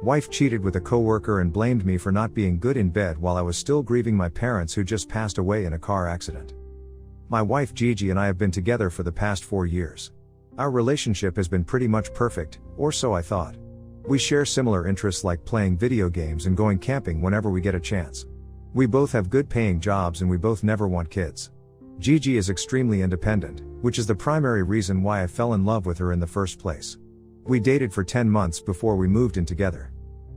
Wife cheated with a coworker and blamed me for not being good in bed while I was still grieving my parents who just passed away in a car accident. My wife Gigi and I have been together for the past 4 years. Our relationship has been pretty much perfect, or so I thought. We share similar interests like playing video games and going camping whenever we get a chance. We both have good paying jobs and we both never want kids. Gigi is extremely independent, which is the primary reason why I fell in love with her in the first place. We dated for 10 months before we moved in together.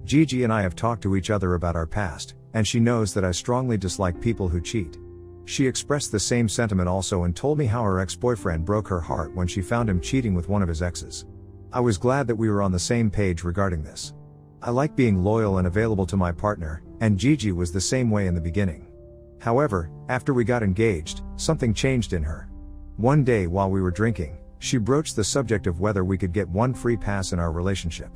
Gigi and I have talked to each other about our past, and she knows that I strongly dislike people who cheat. She expressed the same sentiment also and told me how her ex-boyfriend broke her heart when she found him cheating with one of his exes. I was glad that we were on the same page regarding this. I like being loyal and available to my partner, and Gigi was the same way in the beginning. However, after we got engaged, something changed in her. One day while we were drinking, she broached the subject of whether we could get one free pass in our relationship.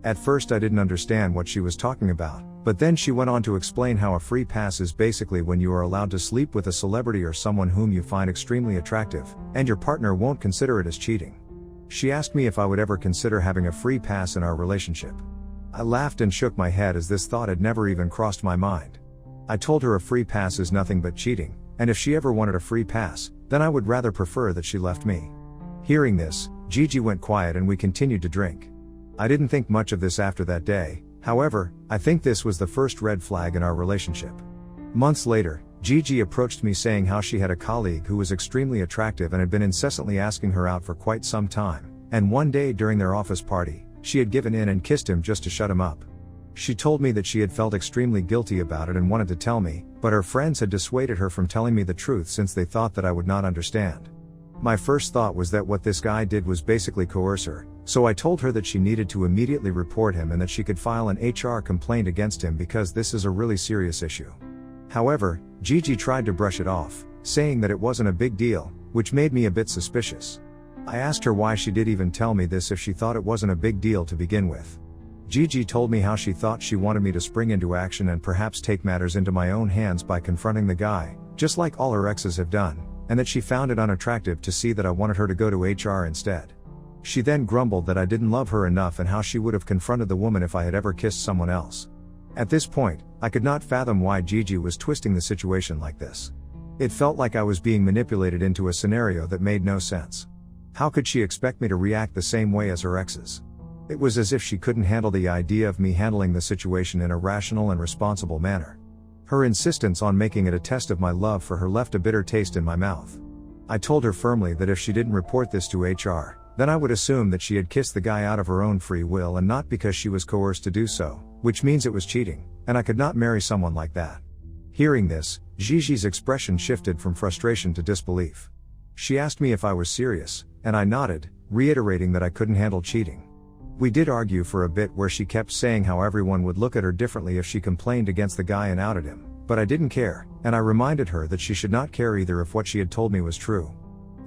At first I didn't understand what she was talking about, but then she went on to explain how a free pass is basically when you are allowed to sleep with a celebrity or someone whom you find extremely attractive, and your partner won't consider it as cheating. She asked me if I would ever consider having a free pass in our relationship. I laughed and shook my head as this thought had never even crossed my mind. I told her a free pass is nothing but cheating, and if she ever wanted a free pass, then I would rather prefer that she left me. Hearing this, Gigi went quiet and we continued to drink. I didn't think much of this after that day, however, I think this was the first red flag in our relationship. Months later, Gigi approached me saying how she had a colleague who was extremely attractive and had been incessantly asking her out for quite some time, and one day during their office party, she had given in and kissed him just to shut him up. She told me that she had felt extremely guilty about it and wanted to tell me, but her friends had dissuaded her from telling me the truth since they thought that I would not understand. My first thought was that what this guy did was basically coerce her, so I told her that she needed to immediately report him and that she could file an HR complaint against him because this is a really serious issue. However, Gigi tried to brush it off, saying that it wasn't a big deal, which made me a bit suspicious. I asked her why she did even tell me this if she thought it wasn't a big deal to begin with. Gigi told me how she thought she wanted me to spring into action and perhaps take matters into my own hands by confronting the guy, just like all her exes have done, and that she found it unattractive to see that I wanted her to go to HR instead. She then grumbled that I didn't love her enough and how she would have confronted the woman if I had ever kissed someone else. At this point, I could not fathom why Gigi was twisting the situation like this. It felt like I was being manipulated into a scenario that made no sense. How could she expect me to react the same way as her exes? It was as if she couldn't handle the idea of me handling the situation in a rational and responsible manner. Her insistence on making it a test of my love for her left a bitter taste in my mouth. I told her firmly that if she didn't report this to HR, then I would assume that she had kissed the guy out of her own free will and not because she was coerced to do so, which means it was cheating, and I could not marry someone like that. Hearing this, Gigi's expression shifted from frustration to disbelief. She asked me if I was serious, and I nodded, reiterating that I couldn't handle cheating. We did argue for a bit where she kept saying how everyone would look at her differently if she complained against the guy and outed him, but I didn't care, and I reminded her that she should not care either if what she had told me was true.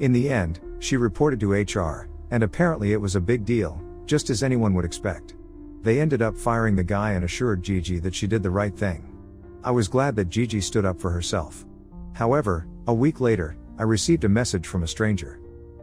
In the end, she reported to HR, and apparently it was a big deal, just as anyone would expect. They ended up firing the guy and assured Gigi that she did the right thing. I was glad that Gigi stood up for herself. However, a week later, I received a message from a stranger.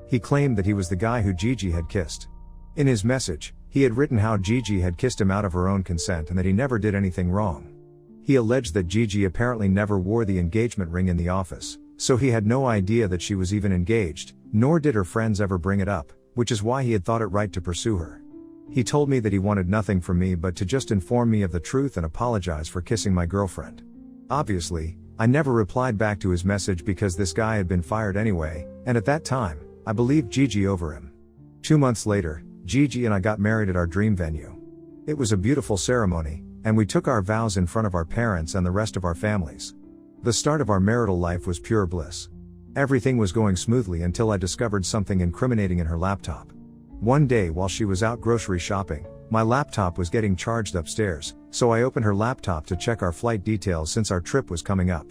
He claimed that he was the guy who Gigi had kissed. In his message, he had written how Gigi had kissed him out of her own consent and that he never did anything wrong. He alleged that Gigi apparently never wore the engagement ring in the office, so he had no idea that she was even engaged, nor did her friends ever bring it up, which is why he had thought it right to pursue her. He told me that he wanted nothing from me but to just inform me of the truth and apologize for kissing my girlfriend. Obviously, I never replied back to his message because this guy had been fired anyway, and at that time, I believed Gigi over him. 2 months later, Gigi and I got married at our dream venue. It was a beautiful ceremony, and we took our vows in front of our parents and the rest of our families. The start of our marital life was pure bliss. Everything was going smoothly until I discovered something incriminating in her laptop. One day while she was out grocery shopping, my laptop was getting charged upstairs, so I opened her laptop to check our flight details since our trip was coming up.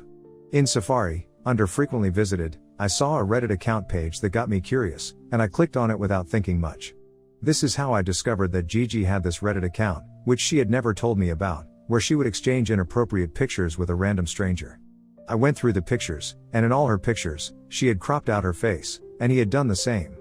In Safari, under frequently visited, I saw a Reddit account page that got me curious, and I clicked on it without thinking much. This is how I discovered that Gigi had this Reddit account, which she had never told me about, where she would exchange inappropriate pictures with a random stranger. I went through the pictures, and in all her pictures, she had cropped out her face, and he had done the same.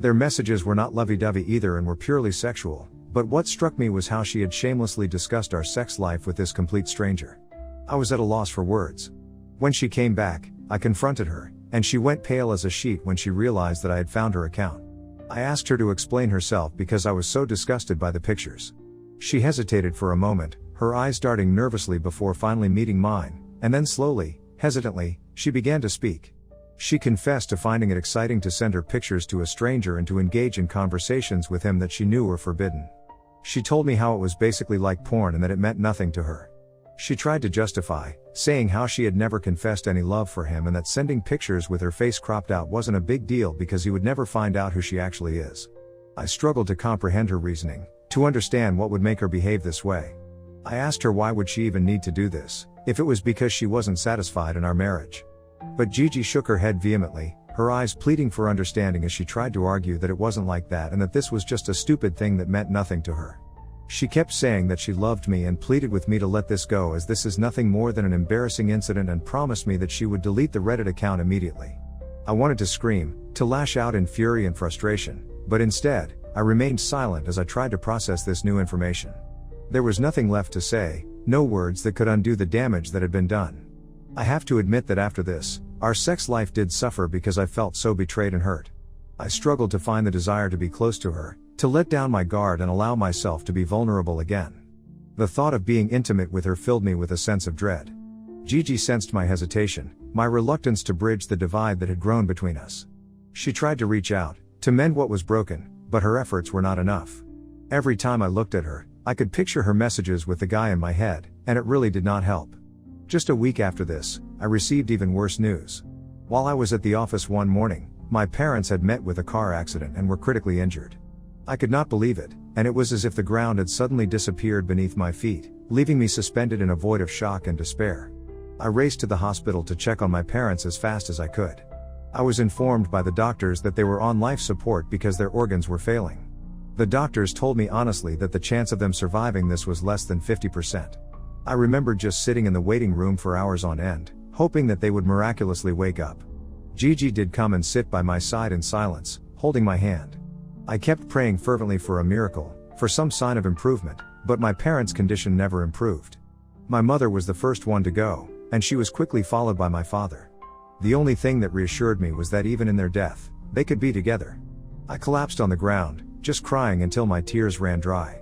Their messages were not lovey-dovey either and were purely sexual, But what struck me was how she had shamelessly discussed our sex life with this complete stranger. I was at a loss for words. When she came back, I confronted her, and she went pale as a sheet when she realized that I had found her account. I asked her to explain herself because I was so disgusted by the pictures. She hesitated for a moment, her eyes darting nervously before finally meeting mine, and then slowly, hesitantly, she began to speak. She confessed to finding it exciting to send her pictures to a stranger and to engage in conversations with him that she knew were forbidden. She told me how it was basically like porn and that it meant nothing to her. She tried to justify, saying how she had never confessed any love for him and that sending pictures with her face cropped out wasn't a big deal because he would never find out who she actually is. I struggled to comprehend her reasoning, to understand what would make her behave this way. I asked her why would she even need to do this, if it was because she wasn't satisfied in our marriage. But Gigi shook her head vehemently, her eyes pleading for understanding as she tried to argue that it wasn't like that and that this was just a stupid thing that meant nothing to her. She kept saying that she loved me and pleaded with me to let this go as this is nothing more than an embarrassing incident and promised me that she would delete the Reddit account immediately. I wanted to scream, to lash out in fury and frustration, but instead, I remained silent as I tried to process this new information. There was nothing left to say, no words that could undo the damage that had been done. I have to admit that after this, our sex life did suffer because I felt so betrayed and hurt. I struggled to find the desire to be close to her, to let down my guard and allow myself to be vulnerable again. The thought of being intimate with her filled me with a sense of dread. Gigi sensed my hesitation, my reluctance to bridge the divide that had grown between us. She tried to reach out, to mend what was broken, but her efforts were not enough. Every time I looked at her, I could picture her messages with the guy in my head, and it really did not help. Just a week after this, I received even worse news. While I was at the office one morning, my parents had met with a car accident and were critically injured. I could not believe it, and it was as if the ground had suddenly disappeared beneath my feet, leaving me suspended in a void of shock and despair. I raced to the hospital to check on my parents as fast as I could. I was informed by the doctors that they were on life support because their organs were failing. The doctors told me honestly that the chance of them surviving this was less than 50%. I remember just sitting in the waiting room for hours on end, hoping that they would miraculously wake up. Gigi did come and sit by my side in silence, holding my hand. I kept praying fervently for a miracle, for some sign of improvement, but my parents' condition never improved. My mother was the first one to go, and she was quickly followed by my father. The only thing that reassured me was that even in their death, they could be together. I collapsed on the ground, just crying until my tears ran dry.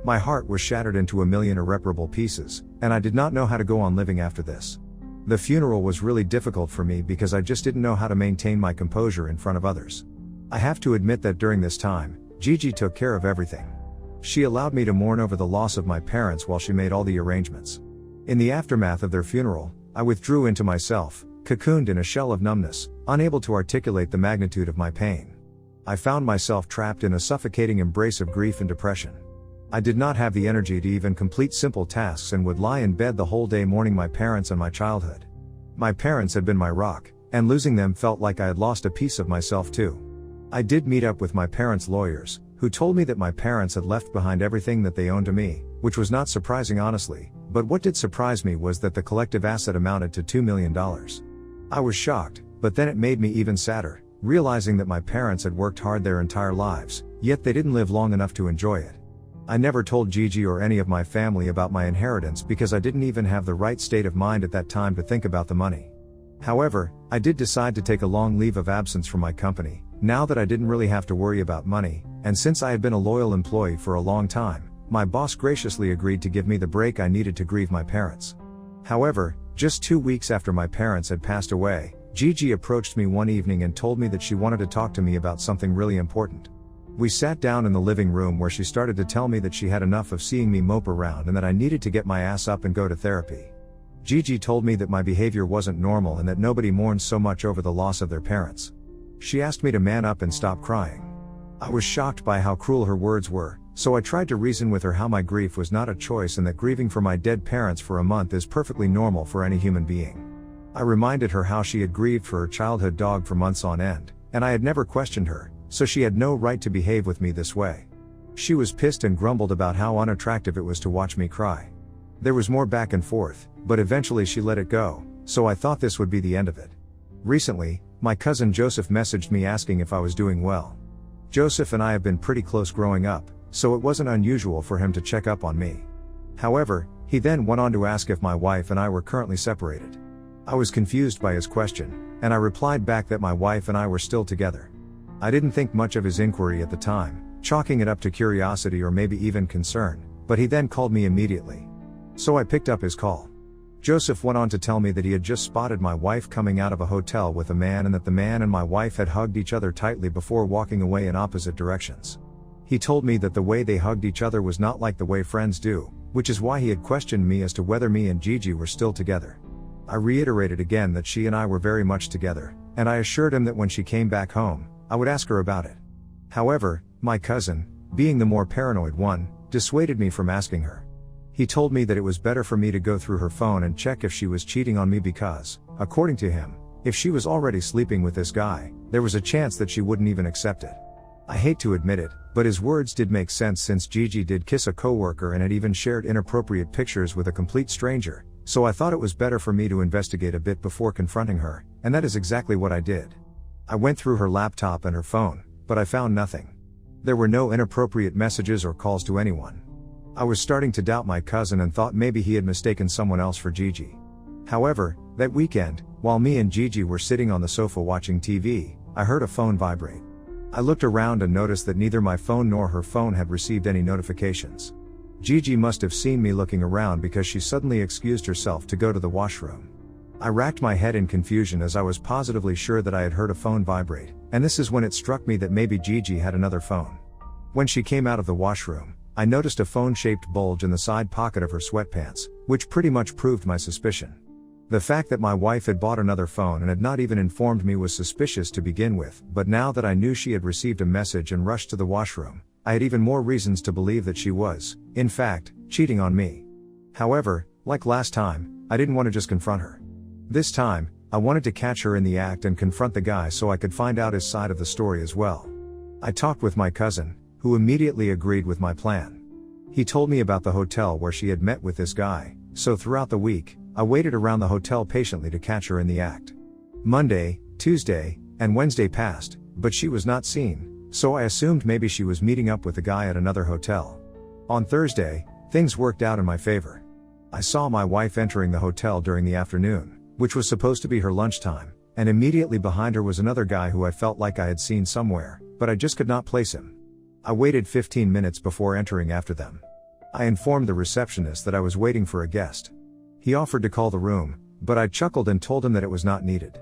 My heart was shattered into a million irreparable pieces, and I did not know how to go on living after this. The funeral was really difficult for me because I just didn't know how to maintain my composure in front of others. I have to admit that during this time, Gigi took care of everything. She allowed me to mourn over the loss of my parents while she made all the arrangements. In the aftermath of their funeral, I withdrew into myself, cocooned in a shell of numbness, unable to articulate the magnitude of my pain. I found myself trapped in a suffocating embrace of grief and depression. I did not have the energy to even complete simple tasks and would lie in bed the whole day mourning my parents and my childhood. My parents had been my rock, and losing them felt like I had lost a piece of myself too. I did meet up with my parents' lawyers, who told me that my parents had left behind everything that they owned to me, which was not surprising honestly, but what did surprise me was that the collective asset amounted to $2 million. I was shocked, but then it made me even sadder, realizing that my parents had worked hard their entire lives, yet they didn't live long enough to enjoy it. I never told Gigi or any of my family about my inheritance because I didn't even have the right state of mind at that time to think about the money. However, I did decide to take a long leave of absence from my company, now that I didn't really have to worry about money, and since I had been a loyal employee for a long time, my boss graciously agreed to give me the break I needed to grieve my parents. However, just 2 weeks after my parents had passed away, Gigi approached me one evening and told me that she wanted to talk to me about something really important. We sat down in the living room where she started to tell me that she had enough of seeing me mope around and that I needed to get my ass up and go to therapy. Gigi told me that my behavior wasn't normal and that nobody mourns so much over the loss of their parents. She asked me to man up and stop crying. I was shocked by how cruel her words were, so I tried to reason with her how my grief was not a choice and that grieving for my dead parents for a month is perfectly normal for any human being. I reminded her how she had grieved for her childhood dog for months on end, and I had never questioned her, so she had no right to behave with me this way. She was pissed and grumbled about how unattractive it was to watch me cry. There was more back and forth, but eventually she let it go, so I thought this would be the end of it. Recently, my cousin Joseph messaged me asking if I was doing well. Joseph and I have been pretty close growing up, so it wasn't unusual for him to check up on me. However, he then went on to ask if my wife and I were currently separated. I was confused by his question, and I replied back that my wife and I were still together. I didn't think much of his inquiry at the time, chalking it up to curiosity or maybe even concern, but he then called me immediately. So I picked up his call. Joseph went on to tell me that he had just spotted my wife coming out of a hotel with a man and that the man and my wife had hugged each other tightly before walking away in opposite directions. He told me that the way they hugged each other was not like the way friends do, which is why he had questioned me as to whether me and Gigi were still together. I reiterated again that she and I were very much together, and I assured him that when she came back home, I would ask her about it. However, my cousin, being the more paranoid one, dissuaded me from asking her. He told me that it was better for me to go through her phone and check if she was cheating on me because, according to him, if she was already sleeping with this guy, there was a chance that she wouldn't even accept it. I hate to admit it, but his words did make sense since Gigi did kiss a coworker and had even shared inappropriate pictures with a complete stranger, so I thought it was better for me to investigate a bit before confronting her, and that is exactly what I did. I went through her laptop and her phone, but I found nothing. There were no inappropriate messages or calls to anyone. I was starting to doubt my cousin and thought maybe he had mistaken someone else for Gigi. However, that weekend, while me and Gigi were sitting on the sofa watching TV, I heard a phone vibrate. I looked around and noticed that neither my phone nor her phone had received any notifications. Gigi must have seen me looking around because she suddenly excused herself to go to the washroom. I racked my head in confusion as I was positively sure that I had heard a phone vibrate, and this is when it struck me that maybe Gigi had another phone. When she came out of the washroom, I noticed a phone-shaped bulge in the side pocket of her sweatpants, which pretty much proved my suspicion. The fact that my wife had bought another phone and had not even informed me was suspicious to begin with, but now that I knew she had received a message and rushed to the washroom, I had even more reasons to believe that she was, in fact, cheating on me. However, like last time, I didn't want to just confront her. This time, I wanted to catch her in the act and confront the guy so I could find out his side of the story as well. I talked with my cousin, who immediately agreed with my plan. He told me about the hotel where she had met with this guy, so throughout the week, I waited around the hotel patiently to catch her in the act. Monday, Tuesday, and Wednesday passed, but she was not seen, so I assumed maybe she was meeting up with the guy at another hotel. On Thursday, things worked out in my favor. I saw my wife entering the hotel during the afternoon, which was supposed to be her lunchtime, and immediately behind her was another guy who I felt like I had seen somewhere, but I just could not place him. I waited 15 minutes before entering after them. I informed the receptionist that I was waiting for a guest. He offered to call the room, but I chuckled and told him that it was not needed.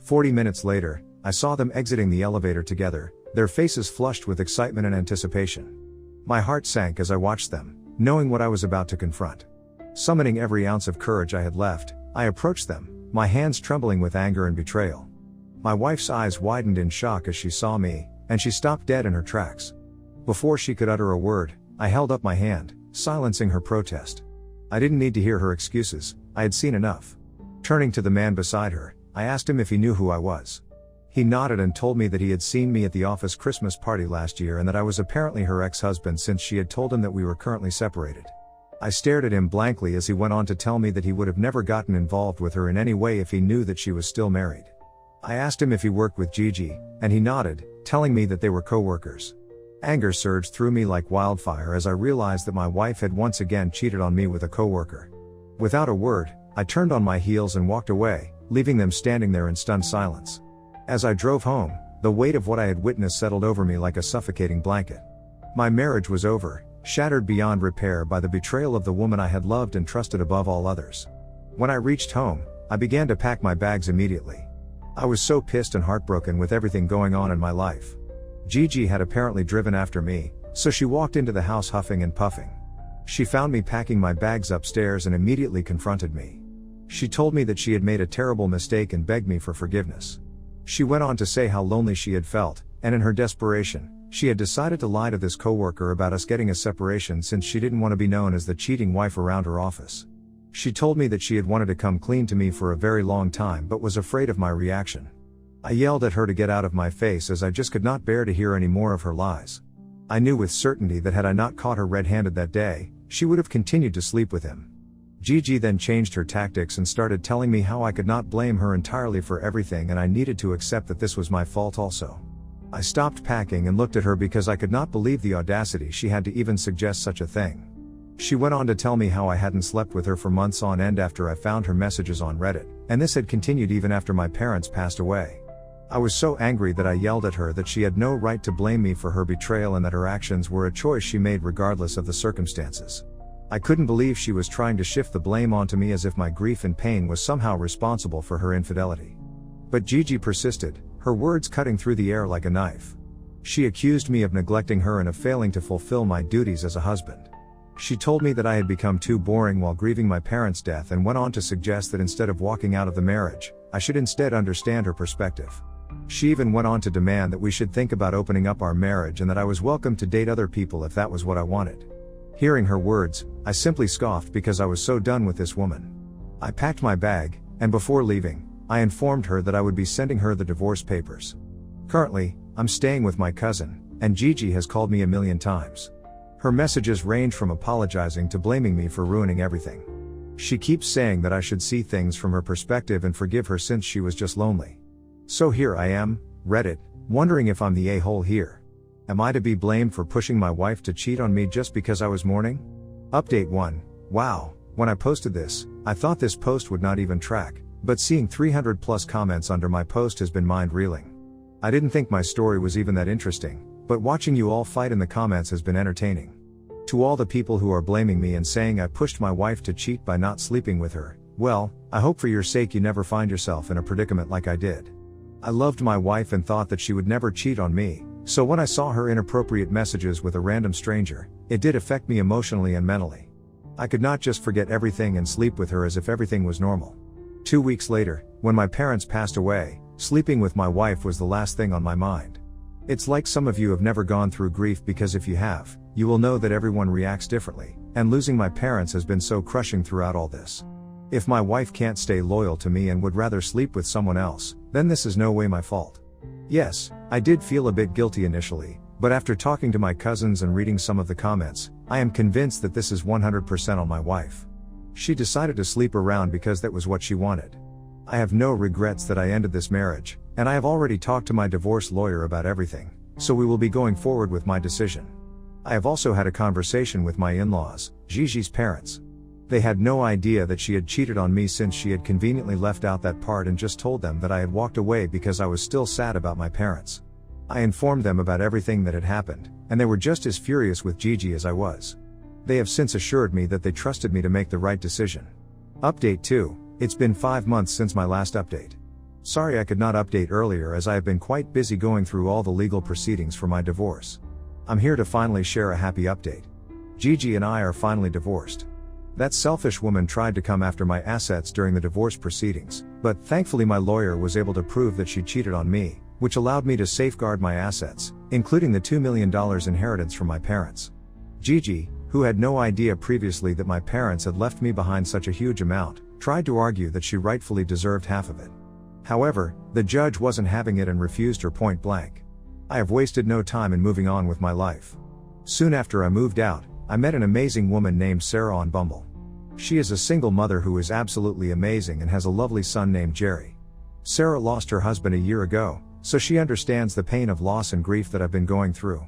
40 minutes later, I saw them exiting the elevator together, their faces flushed with excitement and anticipation. My heart sank as I watched them, knowing what I was about to confront. Summoning every ounce of courage I had left, I approached them, my hands trembling with anger and betrayal. My wife's eyes widened in shock as she saw me, and she stopped dead in her tracks. Before she could utter a word, I held up my hand, silencing her protest. I didn't need to hear her excuses, I had seen enough. Turning to the man beside her, I asked him if he knew who I was. He nodded and told me that he had seen me at the office Christmas party last year and that I was apparently her ex-husband since she had told him that we were currently separated. I stared at him blankly as he went on to tell me that he would have never gotten involved with her in any way if he knew that she was still married. I asked him if he worked with Gigi, and he nodded, telling me that they were co-workers. Anger surged through me like wildfire as I realized that my wife had once again cheated on me with a coworker. Without a word, I turned on my heels and walked away, leaving them standing there in stunned silence. As I drove home, the weight of what I had witnessed settled over me like a suffocating blanket. My marriage was over, shattered beyond repair by the betrayal of the woman I had loved and trusted above all others. When I reached home, I began to pack my bags immediately. I was so pissed and heartbroken with everything going on in my life. Gigi had apparently driven after me, so she walked into the house huffing and puffing. She found me packing my bags upstairs and immediately confronted me. She told me that she had made a terrible mistake and begged me for forgiveness. She went on to say how lonely she had felt, and in her desperation, she had decided to lie to this coworker about us getting a separation since she didn't want to be known as the cheating wife around her office. She told me that she had wanted to come clean to me for a very long time but was afraid of my reaction. I yelled at her to get out of my face as I just could not bear to hear any more of her lies. I knew with certainty that had I not caught her red-handed that day, she would have continued to sleep with him. Gigi then changed her tactics and started telling me how I could not blame her entirely for everything and I needed to accept that this was my fault also. I stopped packing and looked at her because I could not believe the audacity she had to even suggest such a thing. She went on to tell me how I hadn't slept with her for months on end after I found her messages on Reddit, and this had continued even after my parents passed away. I was so angry that I yelled at her that she had no right to blame me for her betrayal and that her actions were a choice she made regardless of the circumstances. I couldn't believe she was trying to shift the blame onto me as if my grief and pain was somehow responsible for her infidelity. But Gigi persisted, her words cutting through the air like a knife. She accused me of neglecting her and of failing to fulfill my duties as a husband. She told me that I had become too boring while grieving my parents' death and went on to suggest that instead of walking out of the marriage, I should instead understand her perspective. She even went on to demand that we should think about opening up our marriage and that I was welcome to date other people if that was what I wanted. Hearing her words, I simply scoffed because I was so done with this woman. I packed my bag, and before leaving, I informed her that I would be sending her the divorce papers. Currently, I'm staying with my cousin, and Gigi has called me a million times. Her messages range from apologizing to blaming me for ruining everything. She keeps saying that I should see things from her perspective and forgive her since she was just lonely. So here I am, Reddit, wondering if I'm the a-hole here. Am I to be blamed for pushing my wife to cheat on me just because I was mourning? Update 1. Wow, when I posted this, I thought this post would not even track, but seeing 300 plus comments under my post has been mind-reeling. I didn't think my story was even that interesting, but watching you all fight in the comments has been entertaining. To all the people who are blaming me and saying I pushed my wife to cheat by not sleeping with her, well, I hope for your sake you never find yourself in a predicament like I did. I loved my wife and thought that she would never cheat on me, so when I saw her inappropriate messages with a random stranger, it did affect me emotionally and mentally. I could not just forget everything and sleep with her as if everything was normal. 2 weeks later, when my parents passed away, sleeping with my wife was the last thing on my mind. It's like some of you have never gone through grief because if you have, you will know that everyone reacts differently, and losing my parents has been so crushing throughout all this. If my wife can't stay loyal to me and would rather sleep with someone else, then this is no way my fault. Yes, I did feel a bit guilty initially, but after talking to my cousins and reading some of the comments, I am convinced that this is 100% on my wife. She decided to sleep around because that was what she wanted. I have no regrets that I ended this marriage, and I have already talked to my divorce lawyer about everything, so we will be going forward with my decision. I have also had a conversation with my in-laws, Gigi's parents. They had no idea that she had cheated on me since she had conveniently left out that part and just told them that I had walked away because I was still sad about my parents. I informed them about everything that had happened, and they were just as furious with Gigi as I was. They have since assured me that they trusted me to make the right decision. Update 2. It's been 5 months since my last update. Sorry I could not update earlier as I have been quite busy going through all the legal proceedings for my divorce. I'm here to finally share a happy update. Gigi and I are finally divorced. That selfish woman tried to come after my assets during the divorce proceedings, but thankfully my lawyer was able to prove that she cheated on me, which allowed me to safeguard my assets, including the $2 million inheritance from my parents. Gigi, who had no idea previously that my parents had left me behind such a huge amount, tried to argue that she rightfully deserved half of it. However, the judge wasn't having it and refused her point blank. I have wasted no time in moving on with my life. Soon after I moved out, I met an amazing woman named Sarah on Bumble. She is a single mother who is absolutely amazing and has a lovely son named Jerry. Sarah lost her husband a year ago, so she understands the pain of loss and grief that I've been going through.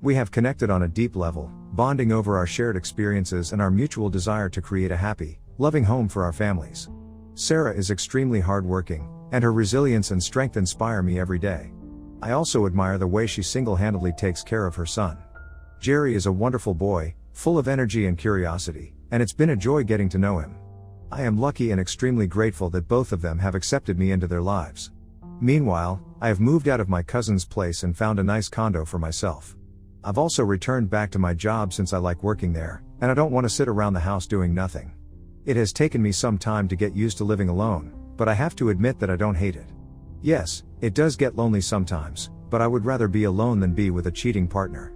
We have connected on a deep level, bonding over our shared experiences and our mutual desire to create a happy, loving home for our families. Sarah is extremely hardworking, and her resilience and strength inspire me every day. I also admire the way she single-handedly takes care of her son. Jerry is a wonderful boy, full of energy and curiosity, and it's been a joy getting to know him. I am lucky and extremely grateful that both of them have accepted me into their lives. Meanwhile, I have moved out of my cousin's place and found a nice condo for myself. I've also returned back to my job since I like working there, and I don't want to sit around the house doing nothing. It has taken me some time to get used to living alone, but I have to admit that I don't hate it. Yes, it does get lonely sometimes, but I would rather be alone than be with a cheating partner.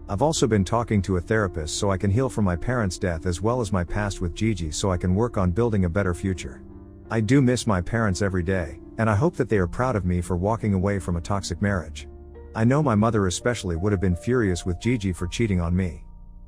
I've also been talking to a therapist so I can heal from my parents' death as well as my past with Gigi so I can work on building a better future. I do miss my parents every day, and I hope that they are proud of me for walking away from a toxic marriage. I know my mother especially would have been furious with Gigi for cheating on me.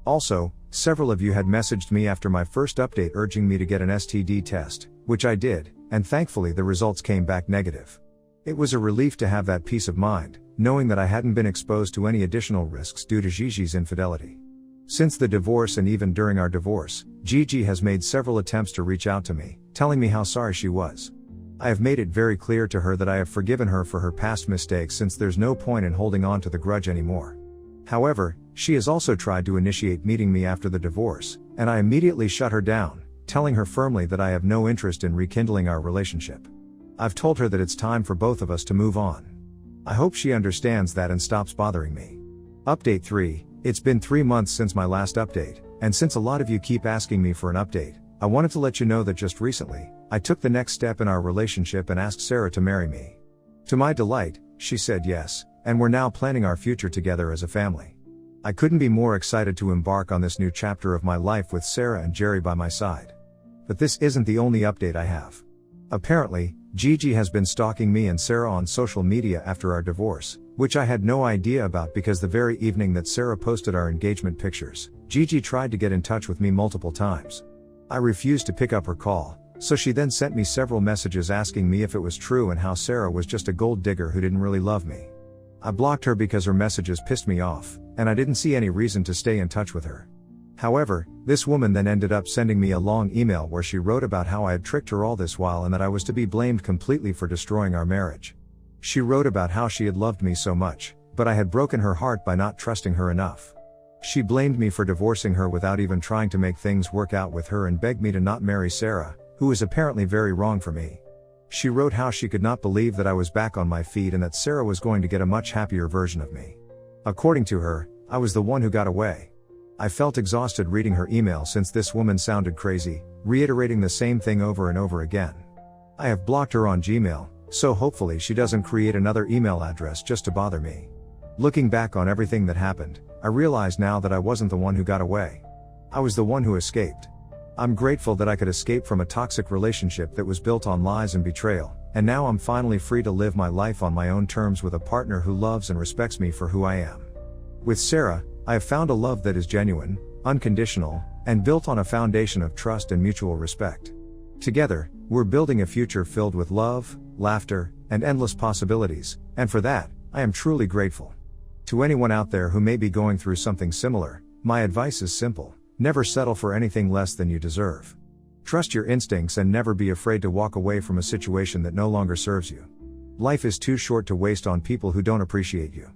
Also, several of you had messaged me after my first update urging me to get an STD test, which I did, and thankfully the results came back negative. It was a relief to have that peace of mind, knowing that I hadn't been exposed to any additional risks due to Gigi's infidelity. Since the divorce and even during our divorce, Gigi has made several attempts to reach out to me, telling me how sorry she was. I have made it very clear to her that I have forgiven her for her past mistakes since there's no point in holding on to the grudge anymore. However, she has also tried to initiate meeting me after the divorce, and I immediately shut her down, telling her firmly that I have no interest in rekindling our relationship. I've told her that it's time for both of us to move on. I hope she understands that and stops bothering me. Update 3. It's been 3 months since my last update, and since a lot of you keep asking me for an update, I wanted to let you know that just recently, I took the next step in our relationship and asked Sarah to marry me. To my delight, she said yes, and we're now planning our future together as a family. I couldn't be more excited to embark on this new chapter of my life with Sarah and Jerry by my side. But this isn't the only update I have. Apparently, Gigi has been stalking me and Sarah on social media after our divorce, which I had no idea about because the very evening that Sarah posted our engagement pictures, Gigi tried to get in touch with me multiple times. I refused to pick up her call, so she then sent me several messages asking me if it was true and how Sarah was just a gold digger who didn't really love me. I blocked her because her messages pissed me off, and I didn't see any reason to stay in touch with her. However, this woman then ended up sending me a long email where she wrote about how I had tricked her all this while and that I was to be blamed completely for destroying our marriage. She wrote about how she had loved me so much, but I had broken her heart by not trusting her enough. She blamed me for divorcing her without even trying to make things work out with her and begged me to not marry Sarah, who was apparently very wrong for me. She wrote how she could not believe that I was back on my feet and that Sarah was going to get a much happier version of me. According to her, I was the one who got away. I felt exhausted reading her email since this woman sounded crazy, reiterating the same thing over and over again. I have blocked her on Gmail, so hopefully she doesn't create another email address just to bother me. Looking back on everything that happened, I realize now that I wasn't the one who got away. I was the one who escaped. I'm grateful that I could escape from a toxic relationship that was built on lies and betrayal, and now I'm finally free to live my life on my own terms with a partner who loves and respects me for who I am. With Sarah, I have found a love that is genuine, unconditional, and built on a foundation of trust and mutual respect. Together, we're building a future filled with love, laughter, and endless possibilities, and for that, I am truly grateful. To anyone out there who may be going through something similar, my advice is simple: never settle for anything less than you deserve. Trust your instincts and never be afraid to walk away from a situation that no longer serves you. Life is too short to waste on people who don't appreciate you.